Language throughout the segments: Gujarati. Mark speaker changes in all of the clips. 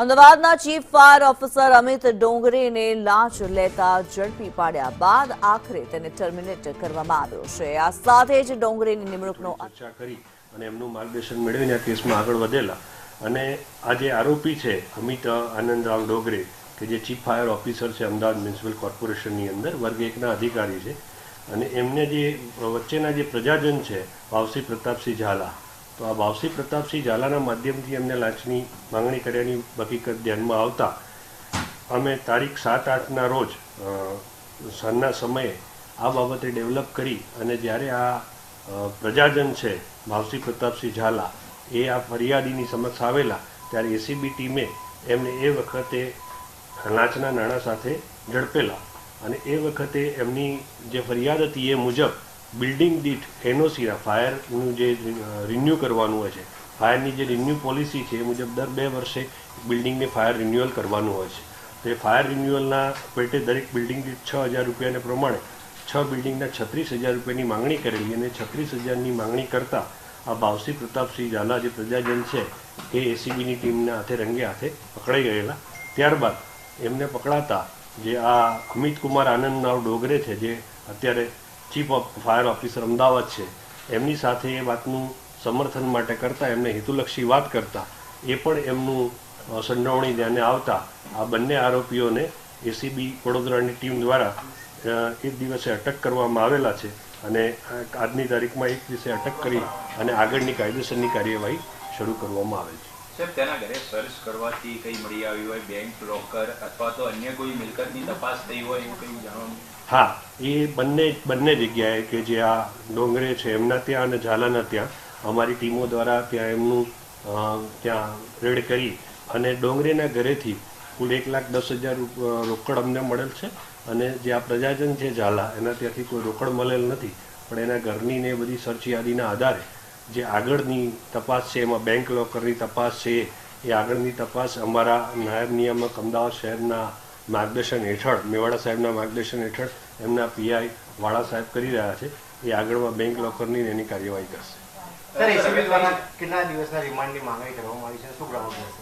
Speaker 1: અમદાવાદના ચીફ ફાયર ઓફિસર અમિત ડોંગરેને લાંચ લેતા ઝડપી પાડ્યા બાદ આખરે તેને ટર્મિનેટ કરવામાં આવ્યો છે। આ સાથે જ ડોંગરેની નિમણૂકનો
Speaker 2: ચર્ચા કરી અને એમનું માર્ગદર્શન મેળવીને આ કેસમાં આગળ વધેલા અને આ જે આરોપી છે અમિત આનંદરાવ ડોંગરે કે જે ચીફ ફાયર ઓફિસર છે અમદાવાદ મ્યુનિસિપલ કોર્પોરેશનની અંદર વર્ગ 1ના અધિકારી છે અને એમને જે વચ્ચેના જે પ્રજાજન છે ભાવસિંહ પ્રતાપસિંહ ઝાલા, તો આ ભાવસિંહ પ્રતાપસિંહ ઝાલાના માધ્યમથી એમને લાંચની માંગણી કર્યાની હકીકત ધ્યાનમાં આવતા અમે તારીખ 7-8ના રોજ સાંજના સમયે આ બાબતે ડેવલપ કરી અને જ્યારે આ પ્રજાજન છે ભાવસિંહ પ્રતાપસિંહ ઝાલા એ આ ફરિયાદીની સમક્ષ આવેલા ત્યારે એસીબી ટીમે એમને એ વખતે લાંચના નાણાં સાથે ઝડપેલા અને એ વખતે એમની જે ફરિયાદ હતી એ મુજબ બિલ્ડિંગ દીઠ એનઓસીના ફાયરનું જે રિન્યૂ કરવાનું હોય છે, ફાયરની જે રિન્યૂ પોલિસી છે એ મુજબ દર 2 વર્ષે બિલ્ડિંગને ફાયર રિન્યુઅલ કરવાનું હોય છે। તો એ ફાયર રિન્યુઅલના પેટે દરેક બિલ્ડિંગ દીઠ 6,000 રૂપિયાને પ્રમાણે 6 બિલ્ડિંગના 36,000 રૂપિયાની માંગણી કરેલી અને 36,000ની માંગણી કરતાં આ ભાવસિંહ પ્રતાપસિંહ ઝાલા જે પ્રજાજન છે એ એસીબીની ટીમના હાથે રંગે હાથે પકડાઈ ગયેલા। ત્યારબાદ એમને પકડાતા જે આ અમિત કુમાર આનંદરાવ ડોંગરે છે જે અત્યારે chief of fire officer Ahmedabad છે એમની સાથે એ વાતનું સમર્થન માટે કરતા એમને હેતુલક્ષી વાત કરતા એ પણ એમનું સંડોવણી ધ્યાને આવતા આ બંને આરોપીઓને એસીબી વડોદરાની ટીમ દ્વારા એક દિવસે અટક કરવામાં આવેલા છે અને આજની તારીખમાં એક દિવસે અટક કરી અને આગળની કાયદેસરની કાર્યવાહી શરૂ કરવામાં આવે છે।
Speaker 3: સાહેબ, તેના ઘરે સર્ચ કરવાથી કંઈ મળી આવ્યું હોય, બેંક લોકર અથવા તો અન્ય કોઈ મિલકતની તપાસ થઈ હોય એવું કંઈ જાણવાનું?
Speaker 2: હા, એ બંને જગ્યાએ કે જે આ ડોંગરે છે એમના ત્યાં અને ઝાલાના ત્યાં અમારી ટીમો દ્વારા ત્યાં એમનું ત્યાં રેડ કરી અને ડોંગરેના ઘરેથી કુલ 1,10,000 રોકડ અમને મળેલ છે અને જે આ પ્રજાજન છે ઝાલા એના ત્યાંથી કોઈ રોકડ મળેલ નથી, પણ એના ઘરની ને બધી સર્ચ યાદીના આધારે જે આગળની તપાસ છે એમાં બેંક લોકરની તપાસ છે એ આગળની તપાસ અમારા નાયબ નિયામક અમદાવાદ શહેરના માર્ગદર્શન હેઠળ, મેવાડા સાહેબના માર્ગદર્શન હેઠળ એમના પીઆઈ વાળા સાહેબ કરી રહ્યા છે। એ આગળમાં બેંક લોકરની એની કાર્યવાહી કરશે।
Speaker 4: સર, એસીબી દ્વારા કેટલા દિવસના રિમાન્ડની માંગણી કરવામાં આવી છે, શું ગ્રાઉન્ડ રહેશે?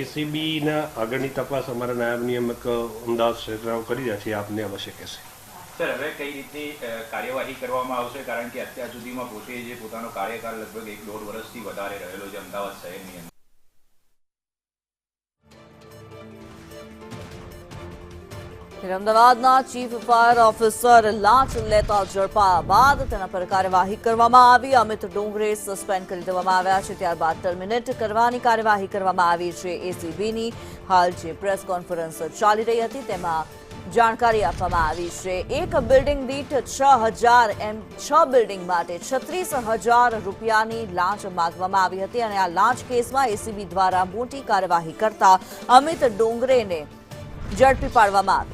Speaker 2: એસીબીના આગળની તપાસ અમારા નાયબ નિયામક અમદાવાદ શહેરના કરી રહ્યા છે, આપને અવશ્ય કહેશે।
Speaker 3: સર, હવે કઈ રીતની કાર્યવાહી કરવામાં આવશે? કારણ કે અત્યાર સુધીમાં પોતે જે પોતાનો કાર્યકાળ લગભગ 1-1.5 વર્ષથી વધારે રહેલો છે અમદાવાદ શહેરની અંદર।
Speaker 1: અમદાવાદના ચીફ ફાયર ઓફિસર લાંચ લેતા ઝડપાયા બાદ તેના પર કાર્યવાહી કરવામાં આવી। અમિત ડોંગરે સસ્પેન્ડ કરી દેવામાં આવ્યા છે, ત્યારબાદ ટર્મિનેટ કરવાની કાર્યવાહી કરવામાં આવી છે। એસીબીની હાલ જે પ્રેસ કોન્ફરન્સ ચાલી રહી હતી તેમાં જાણકારી આપવામાં આવી છે। એક બિલ્ડિંગ દીઠ 6,000 એમ 6 બિલ્ડિંગ માટે 36,000 રૂપિયાની લાંચ માંગવામાં આવી હતી અને આ લાંચ કેસમાં એસીબી દ્વારા મોટી કાર્યવાહી કરતા અમિત ડોંગરેને ઝડપી પાડવામાં આવ્યો।